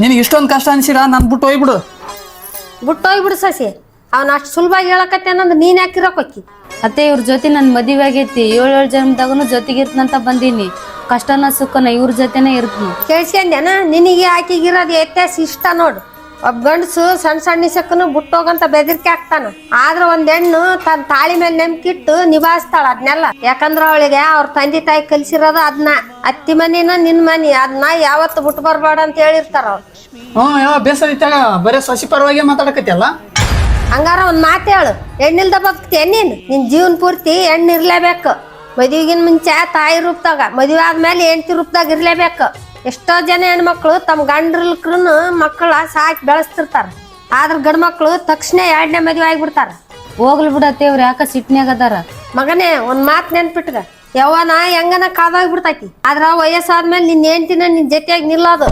ನಿನಗೆ ಇಷ್ಟೊಂದು ಕಷ್ಟ ಅನ್ಸಿರ ನಾನು ಬಿಟ್ಟು ಹೋಗ್ಬಿಡು. ಬಿಟ್ಟು ಹೋಗ್ಬಿಡು ಸಸಿ. ಅವ್ನ ಅಷ್ಟು ಸುಲಭವಾಗಿ ಹೇಳಕತ್ತೆ ಅನ್ನೋದು ನೀನ್ ಯಾಕಿರೋಕಿ? ಅತ್ತೆ ಇವ್ರ ಜೊತೆ ನನ್ ಮದುವೆ ಆಗೈತಿ. 7 ಜನ್ಮದಾಗನು ಜೊತೆಗಿರ್ತಂತ ಬಂದೀನಿ. ಕಷ್ಟನ ಸುಖನ ಇವ್ರ ಜೊತೆನೆ ಇರ್ತೀನಿ. ಕೇಳ್ಸ್ಕೊಂಡ್ಯಾನ? ನಿನಗೆ ಆಕಿಗಿರೋದು ವ್ಯತ್ಯಾಸ ಇಷ್ಟ ನೋಡು. ಒಬ್ಬ ಗಂಡಸು ಸಣ್ಣ ಸಣ್ಣ ಸಕ್ಕನು ಬಿಟ್ಟೋಗಂತ ಬೆದರಿಕೆ ಆಗ್ತಾನ. ಆದ್ರ ಒಂದ್ ಹೆಣ್ಣು ತನ್ನ ತಾಳಿ ಮೇಲೆ ನಂಬಿಕಿಟ್ಟು ನಿಭಾಯಿಸ್ತಾಳ ಅದನ್ನೆಲ್ಲ. ಯಾಕಂದ್ರ ಅವಳಿಗೆ ಅವ್ರ ತಂದೆ ತಾಯಿ ಕಲಿಸಿರೋದು ಅದನ್ನ. ಅತ್ತಿ ಮನಿನ ನಿನ್ ಮನಿ ಅದನ್ನ ಯಾವತ್ತು ಬಿಟ್ಟು ಬರ್ಬೇಡ ಅಂತ ಹೇಳಿರ್ತಾರ ಅವ್ರು. ಯಾವ ಬೇಸರ ಇತ್ತಾಗ ಬರೀ ಸಸಿ ಪರವಾಗಿ ಮಾತಾಡಕತ್ತಿಯಲ್ಲ. ಹಂಗಾರ ಒಂದ್ ಮಾತು ಹೇಳು, ಹೆಣ್ಣಿಲ್ದ ಬದುಕ್ತೀಯ ನೀನು? ನಿನ್ ಜೀವನ ಪೂರ್ತಿ ಹೆಣ್ಣು ಇರ್ಲೇಬೇಕು. ಮದುವೆಗಿನ ಮುಂಚೆ ತಾಯಿ ರೂಪದಾಗ, ಮದುವೆ ಆದ್ಮೇಲೆ ಹೆಂಡತಿ ರೂಪದಾಗ ಇರ್ಲೇಬೇಕು. ಎಷ್ಟೋ ಜನ ಹೆಣ್ಮಕ್ಳು ತಮ್ಮ ಗಂಡ್ರಲ್ಕ್ರು ಮಕ್ಕಳ ಸಾಕಿ ಬೆಳೆಸ್ತಿರ್ತಾರ. ಆದ್ರ ಗಂಡ್ ಮಕ್ಳು ತಕ್ಷಣ 2ನೇ ಮದುವೆ ಆಗ್ಬಿಡ್ತಾರ. ಹೋಗ್ಲಿ ಬಿಡತ್ತೆ ಇವ್ರ ಯಾಕ ಸಿಟ್ನ್ಯಾಗ ಅದಾರ. ಮಗನೇ ಒಂದ್ ಮಾತು ನೆನ್ಪಿಟ್ಗ, ಯವ್ವನ ಹೆಂಗನ ಕಾದಾಗ್ಬಿಡ್ತೈತಿ. ಆದ್ರ ವಯಸ್ಸಾದ್ಮೇಲೆ ನಿನ್ ಹೆಂಡತಿನ ನಿನ್ ಜೊತೆಯಾಗಿ ನಿಲ್ಲೋದು.